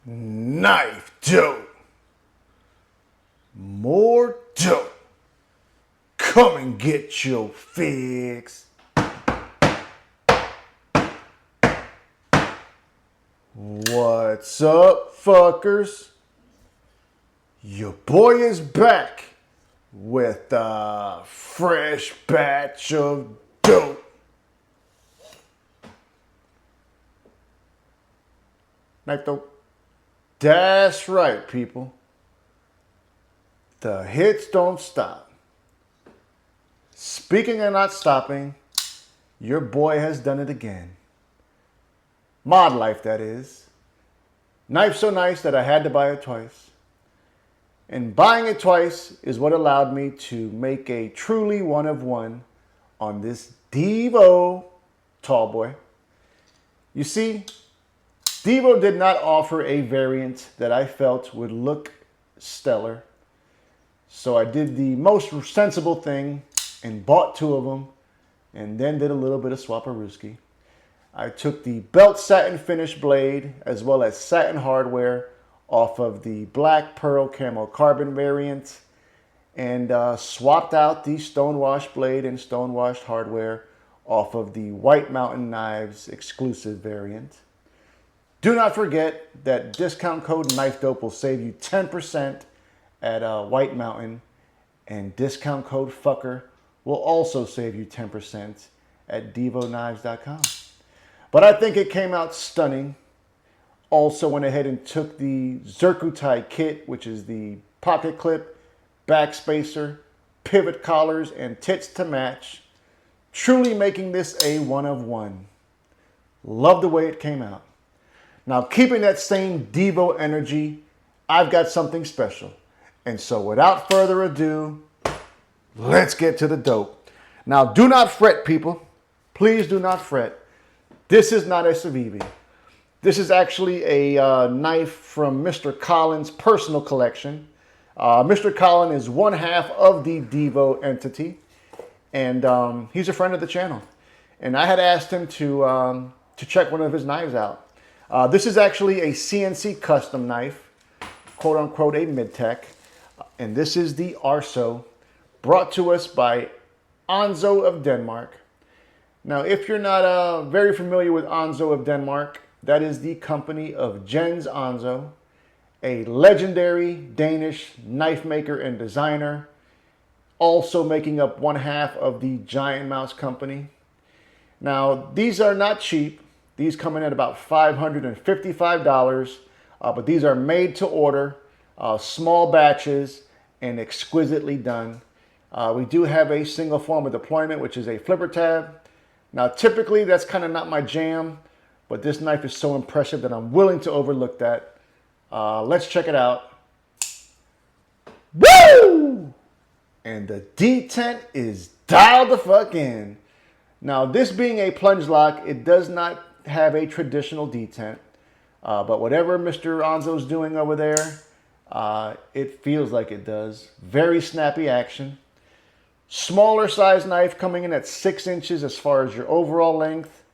Knife dope. More dope. Come and get your fix. What's up, fuckers? Your boy is back with a fresh batch of dope. Knife dope. That's right, people. The hits don't stop. Speaking of not stopping, your boy has done it again. Mod life, that is. Knife so nice that I had to buy it twice. And buying it twice is what allowed me to make a truly one of one on this Devo tall boy. You see, Devo did not offer a variant that I felt would look stellar. So I did the most sensible thing and bought two of them and then did a little bit of swapperooski. I took the belt satin finish blade as well as satin hardware off of the black pearl camo carbon variant and swapped out the stonewashed blade and stonewashed hardware off of the White Mountain Knives exclusive variant. Do not forget that discount code KnifeDope will save you 10% at White Mountain, and discount code FUCKER will also save you 10% at devoknives.com. But I think it came out stunning. Also went ahead and took the Zircuti kit, which is the pocket clip, back spacer, pivot collars, and tits to match, truly making this a one of one. Love the way it came out. Now, keeping that same Devo energy, I've got something special. And so without further ado, let's get to the dope. Now, do not fret, people. Please do not fret. This is not a Civivi. This is actually a knife from Mr. Collins' personal collection. Mr. Collins is one half of the Devo entity, and he's a friend of the channel. And I had asked him to check one of his knives out. This is actually a CNC custom knife, quote unquote a mid-tech, and this is the Arso, brought to us by Anso of Denmark. Now, if you're not very familiar with Anso of Denmark, that is the company of Jens Anso, a legendary Danish knife maker and designer, also making up one half of the Giant Mouse company. Now, these are not cheap. These come in at about $555, but these are made to order, small batches, and exquisitely done. We do have a single form of deployment, which is a flipper tab. Now, typically, that's kind of not my jam, but this knife is so impressive that I'm willing to overlook that. Let's check it out. Woo! And the detent is dialed the fuck in. Now, this being a plunge lock, it does not have a traditional detent, but whatever Mr. Anso's doing over there, it feels like it does. Very snappy action. Smaller size knife coming in at 6 inches as far as your overall length.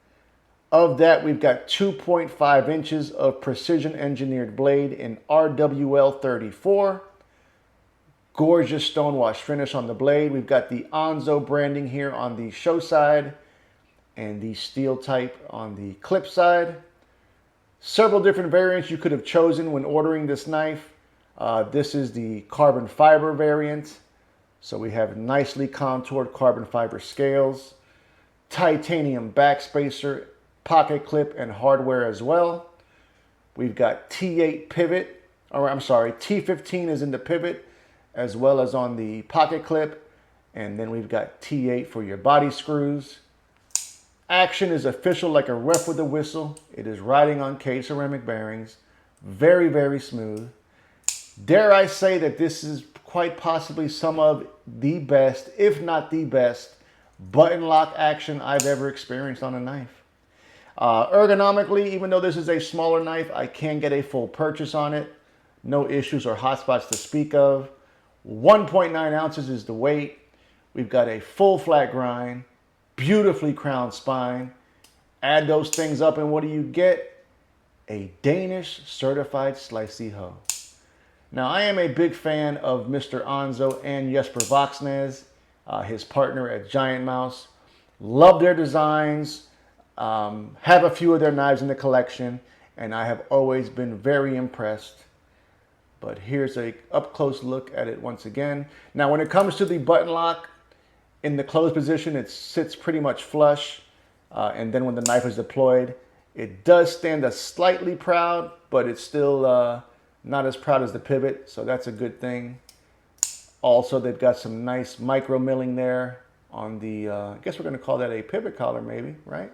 Of that, we've got 2.5 inches of precision engineered blade in RWL 34. Gorgeous stonewash finish on the blade. We've got the Anso branding here on the show side and the steel type on the clip side. Several different variants you could have chosen when ordering this knife. This is the carbon fiber variant. So we have nicely contoured carbon fiber scales, titanium backspacer, pocket clip, and hardware as well. We've got T8 pivot, or I'm sorry, T15 is in the pivot as well as on the pocket clip. And then we've got T8 for your body screws. Action is official like a ref with a whistle. It is riding on K ceramic bearings. Very, very smooth. Dare I say that this is quite possibly some of the best, if not the best, button lock action I've ever experienced on a knife. Ergonomically, even though this is a smaller knife, I can get a full purchase on it. No issues or hotspots to speak of. 1.9 ounces is the weight. We've got a full flat grind, beautifully crowned spine. Add those things up and what do you get? a Danish certified slicey hoe. Now, I am a big fan of Mr. Anso and Jesper Voxnæs, his partner at Giant Mouse. Love their designs, have a few of their knives in the collection, and I have always been very impressed. But here's a up-close look at it once again. Now, when it comes to the button lock, in the closed position, it sits pretty much flush. And then when the knife is deployed, it does stand a slightly proud, but it's still not as proud as the pivot, so that's a good thing. Also, they've got some nice micro milling there on the, I guess we're going to call that a pivot collar maybe, right?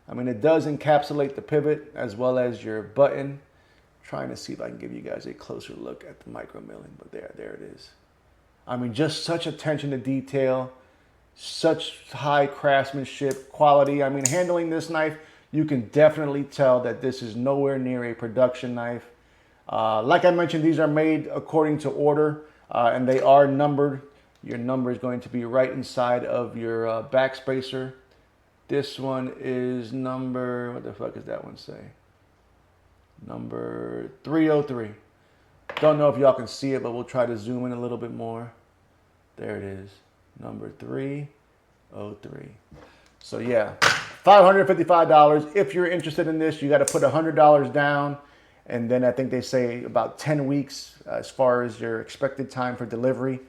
I mean, it does encapsulate the pivot as well as your button. Trying to see if I can give you guys a closer look at the micro milling, but there it is. I mean, just such attention to detail, such high craftsmanship quality. I mean, handling this knife, you can definitely tell that this is nowhere near a production knife. Like I mentioned, these are made according to order, and they are numbered. Your number is going to be right inside of your backspacer. This one is number, what the fuck does that one say? Number 303. Don't know if y'all can see it, but we'll try to zoom in a little bit more. There it is, number 303. So yeah, $555. If you're interested in this, you got to put $100 down. And then I think they say about 10 weeks as far as your expected time for delivery.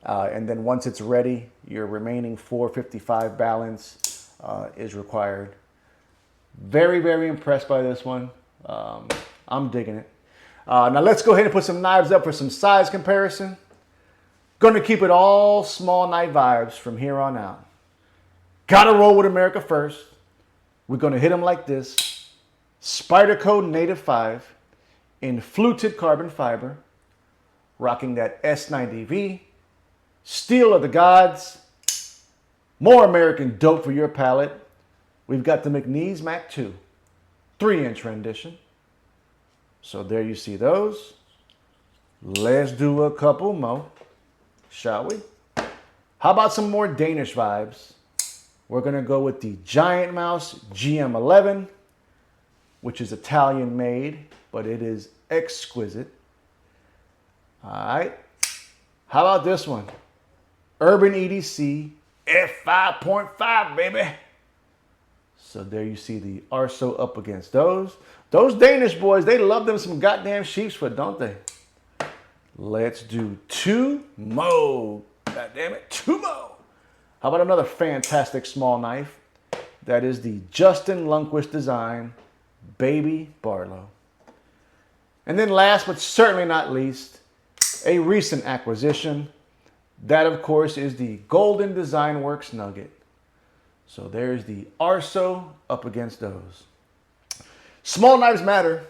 And then once it's ready, your remaining $455 balance is required. Very, very impressed by this one. I'm digging it. Now let's go ahead and put some knives up for some size comparison. Going to keep it all small knife vibes from here on out. Gotta roll with America first. We're going to hit them like this. Spyderco Native 5 in fluted carbon fiber, rocking that S90V, steel of the gods, more American dope for your palate. We've got the McNeese Mac 2, 3-inch rendition. So there you see those. Let's do a couple more, shall we? How about some more Danish vibes? We're gonna go with the Giant Mouse GM11, which is Italian made, but it is exquisite. All right. How about this one? Urban EDC F5.5, baby. So there you see the Arso up against those. Those Danish boys, they love them some goddamn sheepsfoot, don't they? Let's do two more. God damn it, two more. How about another fantastic small knife? That is the Justin Lundquist design, Baby Barlow. And then last but certainly not least, a recent acquisition. That, of course, is the Golden Design Works Nugget. So there's the Arso up against those. Small knives matter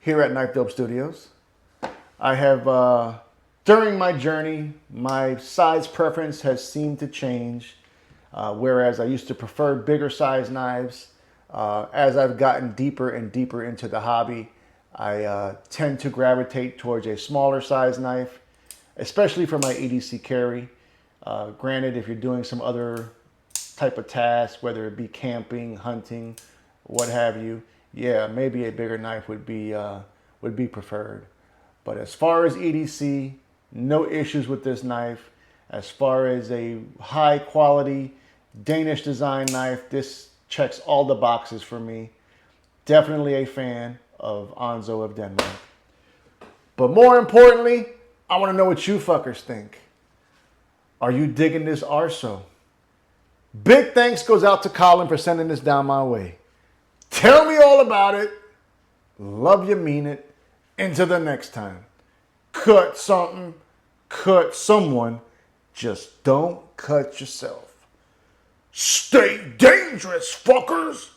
here at KnifeDope Studios. I have, during my journey, my size preference has seemed to change. Whereas I used to prefer bigger size knives, as I've gotten deeper and deeper into the hobby, I tend to gravitate towards a smaller size knife, especially for my EDC carry. Granted, if you're doing some other type of task, whether it be camping, hunting, what have you, yeah, maybe a bigger knife would be preferred. But as far as EDC, no issues with this knife. As far as a high quality Danish design knife, this checks all the boxes for me. Definitely a fan of Anso of Denmark. But more importantly, I want to know what you fuckers think. Are you digging this Arso? Big thanks goes out to Colin for sending this down my way. Tell me all about it. Love you, mean it. Until the next time. Cut something, cut someone. Just don't cut yourself. Stay dangerous, fuckers.